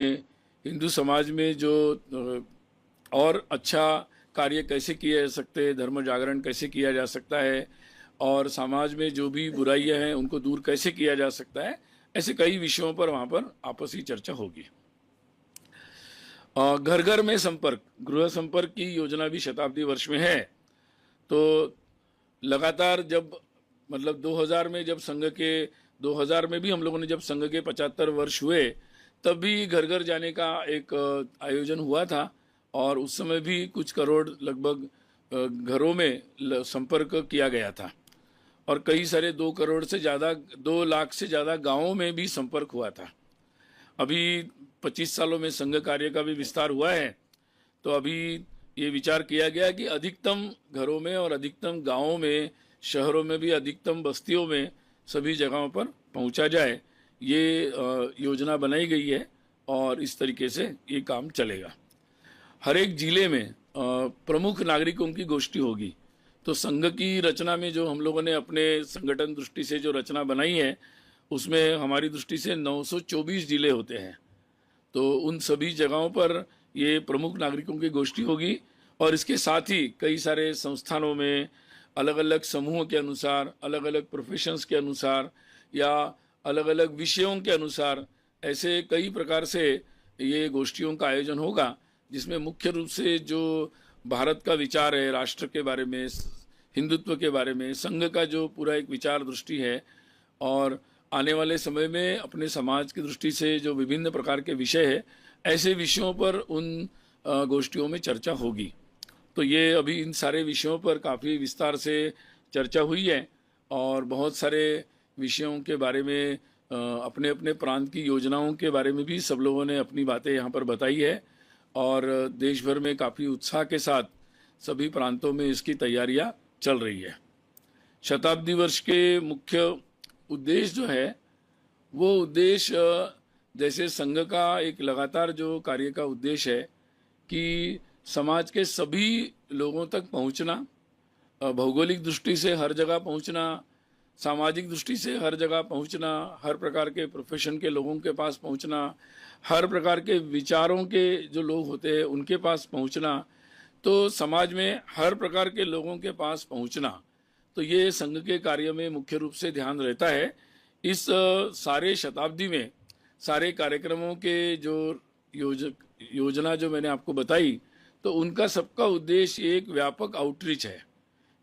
हिंदू समाज में जो और अच्छा कार्य कैसे किए जा सकते हैं, धर्म जागरण कैसे किया जा सकता है और समाज में जो भी बुराइयां हैं उनको दूर कैसे किया जा सकता है, ऐसे कई विषयों पर वहाँ पर आपसी चर्चा होगी। घर घर में संपर्क, गृह संपर्क की योजना भी शताब्दी वर्ष में है। तो लगातार जब मतलब 2000 में जब संघ के 2000 में भी हम लोगों ने जब संघ के 75 वर्ष हुए तब भी घर घर जाने का एक आयोजन हुआ था और उस समय भी कुछ करोड़ लगभग घरों में संपर्क किया गया था और कई सारे 2 करोड़ से ज़्यादा 2 लाख से ज़्यादा गांवों में भी संपर्क हुआ था। अभी 25 सालों में संघ कार्य का भी विस्तार हुआ है, तो अभी ये विचार किया गया कि अधिकतम घरों में और अधिकतम गांवों में, शहरों में भी अधिकतम बस्तियों में सभी जगहों पर पहुंचा जाए। ये योजना बनाई गई है और इस तरीके से ये काम चलेगा। हर एक जिले में प्रमुख नागरिकों की गोष्ठी होगी। तो संघ की रचना में जो हम लोगों ने अपने संगठन दृष्टि से जो रचना बनाई है उसमें हमारी दृष्टि से 924 जिले होते हैं। तो उन सभी जगहों पर ये प्रमुख नागरिकों की गोष्ठी होगी और इसके साथ ही कई सारे संस्थानों में अलग अलग समूहों के अनुसार, अलग अलग प्रोफेशंस के अनुसार या अलग अलग विषयों के अनुसार ऐसे कई प्रकार से ये गोष्ठियों का आयोजन होगा, जिसमें मुख्य रूप से जो भारत का विचार है, राष्ट्र के बारे में, हिंदुत्व के बारे में, संघ का जो पूरा एक विचार दृष्टि है और आने वाले समय में अपने समाज की दृष्टि से जो विभिन्न प्रकार के विषय है, ऐसे विषयों पर उन गोष्ठियों में चर्चा होगी। तो ये अभी इन सारे विषयों पर काफ़ी विस्तार से चर्चा हुई है और बहुत सारे विषयों के बारे में अपने अपने प्रांत की योजनाओं के बारे में भी सब लोगों ने अपनी बातें यहाँ पर बताई है और देश भर में काफ़ी उत्साह के साथ सभी प्रांतों में इसकी तैयारियाँ चल रही है। शताब्दी वर्ष के मुख्य उद्देश्य जो है वो उद्देश्य जैसे संघ का एक लगातार जो कार्य का उद्देश्य है कि समाज के सभी लोगों तक पहुंचना, भौगोलिक दृष्टि से हर जगह पहुंचना, सामाजिक दृष्टि से हर जगह पहुंचना, हर प्रकार के प्रोफेशन के लोगों के पास पहुंचना, हर प्रकार के विचारों के जो लोग होते हैं उनके पास पहुंचना, तो समाज में हर प्रकार के लोगों के पास पहुंचना। तो ये संघ के कार्य में मुख्य रूप से ध्यान रहता है। इस सारे शताब्दी में सारे कार्यक्रमों के जो योजना जो मैंने आपको बताई, तो उनका सबका उद्देश्य एक व्यापक आउटरीच है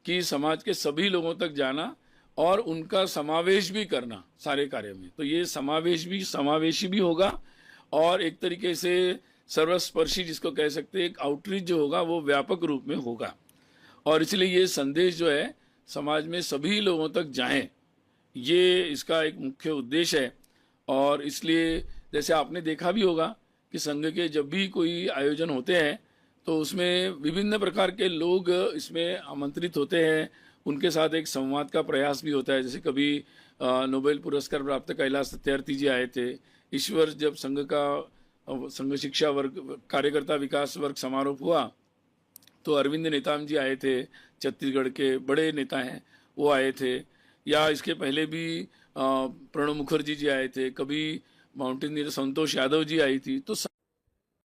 कि समाज के सभी लोगों तक जाना और उनका समावेश भी करना सारे कार्य में। तो ये समावेशी भी होगा और एक तरीके से सर्वस्पर्शी जिसको कह सकते हैं, एक आउटरीच जो होगा वो व्यापक रूप में होगा और इसलिए ये संदेश जो है समाज में सभी लोगों तक जाएं, ये इसका एक मुख्य उद्देश्य है। और इसलिए जैसे आपने देखा भी होगा कि संघ के जब भी कोई आयोजन होते हैं तो उसमें विभिन्न प्रकार के लोग इसमें आमंत्रित होते हैं, उनके साथ एक संवाद का प्रयास भी होता है। जैसे कभी नोबेल पुरस्कार प्राप्त कैलाश सत्यार्थी जी आए थे। इस वर्ष जब संघ शिक्षा वर्ग कार्यकर्ता विकास वर्ग समारोह हुआ तो अरविंद नेताम जी आए थे, छत्तीसगढ़ के बड़े नेता हैं, वो आए थे। या इसके पहले भी प्रणब मुखर्जी जी आए थे, कभी माउंटेनियर संतोष यादव जी आई थी। तो